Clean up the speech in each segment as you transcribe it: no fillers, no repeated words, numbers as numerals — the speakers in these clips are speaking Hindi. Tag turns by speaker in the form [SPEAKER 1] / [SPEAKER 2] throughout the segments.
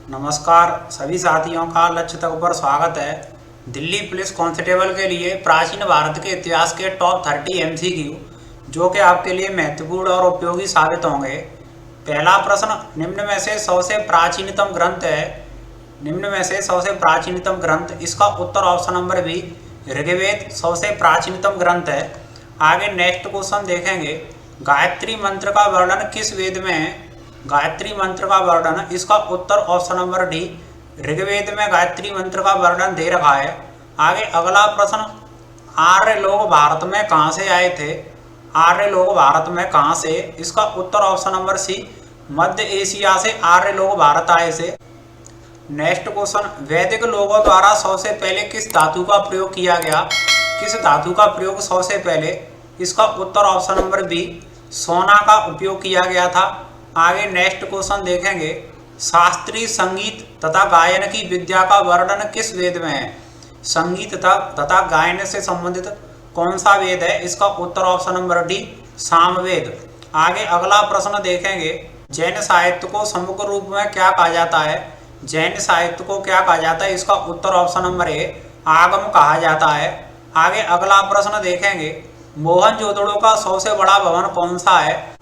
[SPEAKER 1] नमस्कार सभी साथियों का लक्ष्य तक पर स्वागत है। दिल्ली पुलिस कांस्टेबल के लिए प्राचीन भारत के इतिहास के टॉप 30 एमसीक्यू जो कि आपके लिए महत्वपूर्ण और उपयोगी साबित होंगे। पहला प्रश्न, निम्न में से सबसे प्राचीनतम ग्रंथ है। निम्न में से सबसे प्राचीनतम ग्रंथ, इसका उत्तर ऑप्शन नंबर बी ऋग्वेद सबसे प्राचीनतम ग्रंथ है। आगे नेक्स्ट क्वेश्चन देखेंगे, गायत्री मंत्र का वर्णन किस वेद में है। गायत्री मंत्र का वर्णन, इसका उत्तर ऑप्शन नंबर डी ऋग्वेद में गायत्री मंत्र का वर्णन दे रखा है। आगे अगला प्रश्न, आर्य लोग भारत में कहाँ से आए थे। आर्य लोग भारत में कहाँ से, इसका उत्तर ऑप्शन नंबर सी मध्य एशिया से आर्य लोग भारत आए थे। नेक्स्ट क्वेश्चन, वैदिक लोगों द्वारा सबसे पहले किस धातु का प्रयोग किया गया। किस धातु का प्रयोग सबसे पहले, इसका उत्तर ऑप्शन नंबर बी सोना का उपयोग किया गया था। आगे नेक्स्ट क्वेश्चन देखेंगे, शास्त्रीय संगीत तथा गायन की विद्या का वर्णन किस वेद में है। संगीत तथा गायन से संबंधित कौन सा वेद है, इसका उत्तर ऑप्शन नंबर डी सामवेद। आगे अगला प्रश्न देखेंगे, जैन साहित्य को समग्र रूप में क्या कहा जाता है। जैन साहित्य को क्या कहा जाता है, इसका उत्तर ऑप्शन नंबर ए आगम कहा जाता है। आगे अगला प्रश्न देखेंगे, मोहनजोदड़ो का सबसे बड़ा भवन कौन सा है।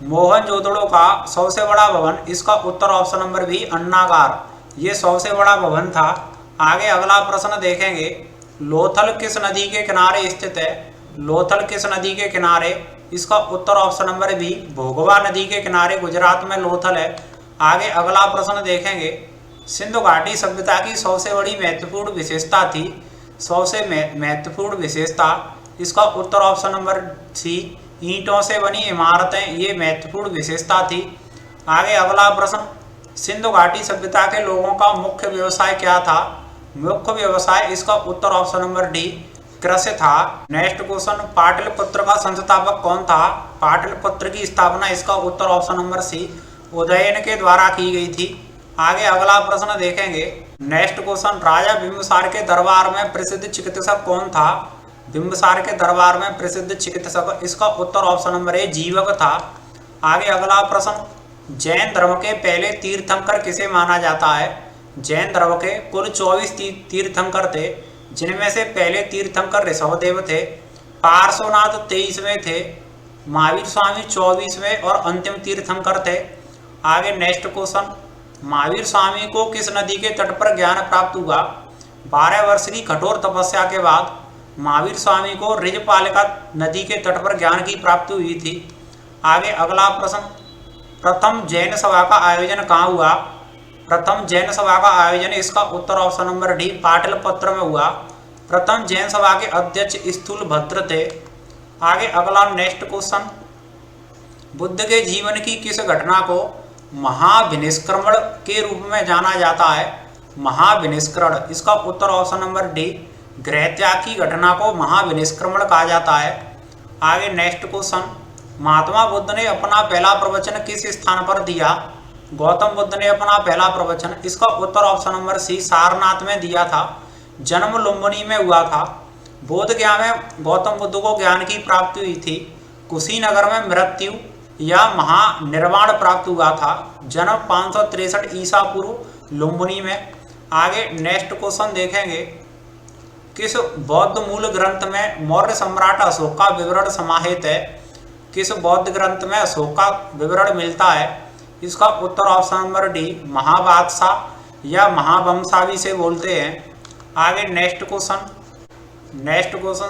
[SPEAKER 1] मोहनजोदड़ो का सबसे बड़ा भवन, इसका उत्तर ऑप्शन नंबर बी अन्नागार, ये सबसे बड़ा भवन था। आगे अगला प्रश्न देखेंगे, लोथल किस नदी के किनारे स्थित है। लोथल किस नदी के किनारे, इसका उत्तर ऑप्शन नंबर बी भोगवा नदी के किनारे गुजरात में लोथल है। आगे अगला प्रश्न देखेंगे, सिंधु घाटी सभ्यता की सबसे बड़ी महत्वपूर्ण विशेषता थी। सबसे महत्वपूर्ण विशेषता, इसका उत्तर ऑप्शन नंबर सी ईंटों से बनी इमारतें, ये महत्वपूर्ण विशेषता थी। आगे अगला प्रश्न, सिंधु घाटी सभ्यता के लोगों का मुख्य व्यवसाय क्या था। मुख्य व्यवसाय, इसका उत्तर ऑप्शन नंबर डी कृषि था। नेक्स्ट क्वेश्चन, पाटलिपुत्र का संस्थापक कौन था। पाटलिपुत्र की स्थापना, इसका उत्तर ऑप्शन नंबर सी उदयन के द्वारा की गई थी। आगे अगला प्रश्न देखेंगे, नेक्स्ट क्वेश्चन, राजा बिंबिसार के दरबार में प्रसिद्ध चिकित्सक कौन था। बिंबिसार के दरबार में प्रसिद्ध चिकित्सक, इसका उत्तर ऑप्शन नंबर ए जीवक था। आगे अगला प्रश्न, जैन धर्म के पहले तीर्थंकर किसे माना जाता है। जैन धर्म के कुल 24 तीर्थंकर थे, जिनमें से पहले तीर्थंकर ऋषभदेव थे, पार्श्वनाथ 23वें थे, महावीर स्वामी 24वें और अंतिम तीर्थंकर थे। आगे नेक्स्ट क्वेश्चन, महावीर स्वामी को किस नदी के तट पर ज्ञान प्राप्त हुआ। 12 वर्ष की कठोर तपस्या के बाद महावीर स्वामी को ऋजपालिका नदी के तट पर ज्ञान की प्राप्ति हुई थी। आगे अगला प्रश्न, प्रथम जैन सभा का आयोजन कहाँ हुआ। प्रथम जैन सभा का आयोजन, इसका उत्तर ऑप्शन नंबर डी पाटलिपुत्र में हुआ। प्रथम जैन सभा के अध्यक्ष स्थूलभद्र थे। आगे अगला नेक्स्ट क्वेश्चन, बुद्ध के जीवन की किस घटना को महाविनिष्क्रमण के रूप में जाना जाता है। महाविनिष्करण, इसका उत्तर ऑप्शन नंबर डी गृह त्याग की घटना को महाविनिष्क्रमण कहा जाता है। आगे नेक्स्ट क्वेश्चन, महात्मा बुद्ध ने अपना पहला प्रवचन किस स्थान पर दिया। गौतम बुद्ध ने अपना पहला प्रवचन, इसका उत्तर ऑप्शन नंबर सी सारनाथ में दिया था। जन्म लुम्बिनी में हुआ था। बोध गया में गौतम बुद्ध को ज्ञान की प्राप्ति हुई थी। कुशीनगर में मृत्यु या महानिर्वाण प्राप्त हुआ था। जन्म 563 ईसा पूर्व लुम्बिनी में। आगे नेक्स्ट क्वेश्चन देखेंगे, किस बौद्ध मूल ग्रंथ में मौर्य सम्राट अशोक का विवरण समाहित है। किस बौद्ध ग्रंथ में अशोक का विवरण मिलता है, इसका उत्तर ऑप्शन नंबर डी महाबादशाह या महावंशा भी से बोलते हैं। आगे next question,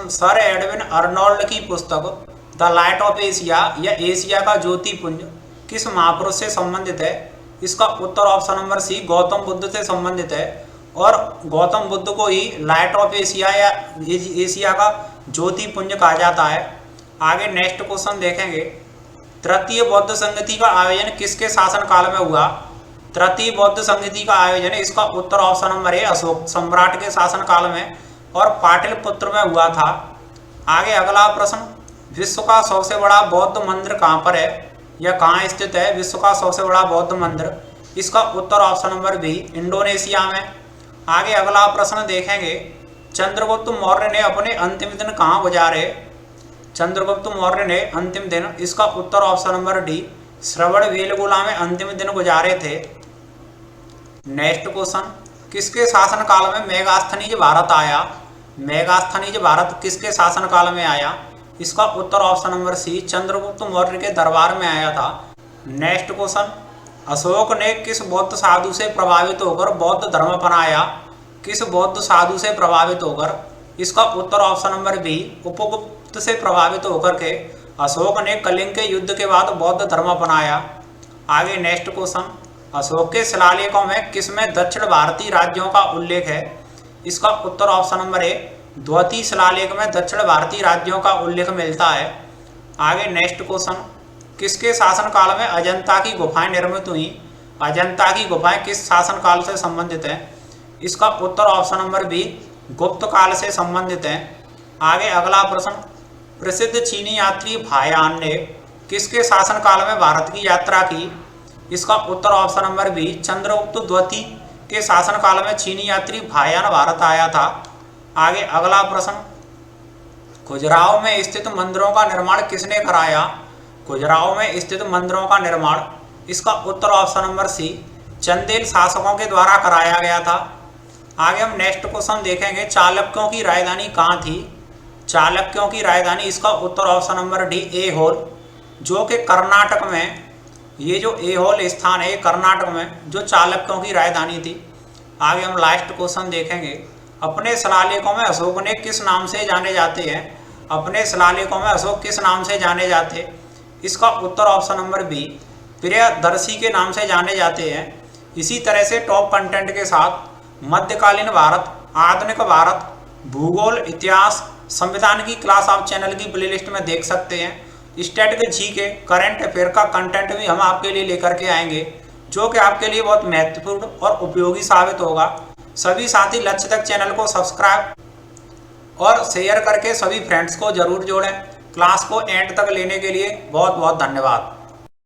[SPEAKER 1] sir Edwin Arnold की पुस्तक द लाइट ऑफ एशिया या एशिया का ज्योतिपुंज किस महापुरुष से संबंधित है। इसका उत्तर option number C Gautam Buddha से संबंधित है, और गौतम बुद्ध को ही लाइट ऑफ एशिया या एशिया का ज्योतिपुंज कहा जाता है। आगे नेक्स्ट क्वेश्चन देखेंगे, तृतीय बौद्ध संगति का आयोजन किसके शासनकाल में हुआ। तृतीय बौद्ध संगति का आयोजन, इसका उत्तर ऑप्शन नंबर ए अशोक सम्राट के शासनकाल में और पाटलिपुत्र में हुआ था। आगे अगला प्रश्न, विश्व का सबसे बड़ा बौद्ध मंदिर कहाँ पर है या कहाँ स्थित है। विश्व का सबसे बड़ा बौद्ध मंदिर, इसका उत्तर ऑप्शन नंबर बी इंडोनेशिया में। आगे अगला प्रश्न देखेंगे, चंद्रगुप्त मौर्य ने अपने अंतिम दिन कहाँ गुजारे। चंद्रगुप्त मौर्य ने अंतिम दिन, इसका उत्तर ऑप्शन नंबर डी श्रवणबेलगोला में अंतिम दिन गुजारे थे। नेक्स्ट क्वेश्चन, किसके शासनकाल में मेगास्थनीज भारत आया? मेगास्थनीज भारत किसके शासनकाल में आया? इसका उत्तर option number C, Chandragupta Maurya के दरबार में आया था। नेक्स्ट क्वेश्चन, अशोक ने किस बौद्ध साधु से प्रभावित होकर बौद्ध धर्म अपनाया? किस बौद्ध साधु से प्रभावित होकर? इसका उत्तर ऑप्शन नंबर बी, उपगुप्त से प्रभावित होकर के अशोक ने कलिंग के युद्ध के बाद बौद्ध धर्म अपनाया। आगे नेक्स्ट क्वेश्चन, अशोक के शिलालेखों में किसमें दक्षिण भारतीय राज्यों का उल्लेख है? इसका उत्तर ऑप्शन नंबर ए, द्वितीय शिलालेख में दक्षिण भारतीय राज्यों का उल्लेख मिलता है। आगे नेक्स्ट क्वेश्चन, किसके शासनकाल में अजंता की गुफाएं निर्मित हुई? अजंता की गुफाएं किस शासनकाल से संबंधित हैं? इसका उत्तर ऑप्शन नंबर बी, गुप्त काल से संबंधित हैं। आगे अगला प्रश्न, प्रसिद्ध चीनी यात्री भायान ने किसके शासनकाल में भारत की यात्रा की? इसका उत्तर ऑप्शन नंबर बी, चंद्रगुप्त द्वितीय के शासनकाल में चीनी यात्री भायान भारत आया था। आगे अगला प्रश्न, खजुराहो में स्थित मंदिरों का निर्माण किसने कराया? खजुराहो में स्थित मंदिरों का निर्माण, इसका उत्तर ऑप्शन नंबर सी, चंदेल शासकों के द्वारा कराया गया था। आगे हम नेक्स्ट क्वेश्चन देखेंगे, चालुक्यों की राजधानी कहाँ थी? चालुक्यों की राजधानी, इसका उत्तर ऑप्शन नंबर डी, ऐहोल, जो कि कर्नाटक में, ये जो ऐहोल स्थान है कर्नाटक में, जो चालुक्यों की राजधानी थी। आगे हम लास्ट क्वेश्चन देखेंगे, अपने शिलालेखों में अशोक ने किस नाम से जाने जाते हैं? अपने शिलालेखों में अशोक किस नाम से जाने जाते? इसका उत्तर ऑप्शन नंबर बी, प्रियदर्शी के नाम से जाने जाते हैं। इसी तरह से टॉप कंटेंट के साथ मध्यकालीन भारत, आधुनिक भारत, भूगोल, इतिहास, संविधान की क्लास आप चैनल की प्लेलिस्ट में देख सकते हैं। स्टेट के जीके, करंट अफेयर का कंटेंट भी हम आपके लिए लेकर के आएंगे, जो कि आपके लिए बहुत महत्वपूर्ण और उपयोगी साबित होगा। सभी साथी लक्ष्य तक चैनल को सब्सक्राइब और शेयर करके सभी फ्रेंड्स को जरूर जोड़ें। क्लास को एंड तक लेने के लिए बहुत बहुत धन्यवाद।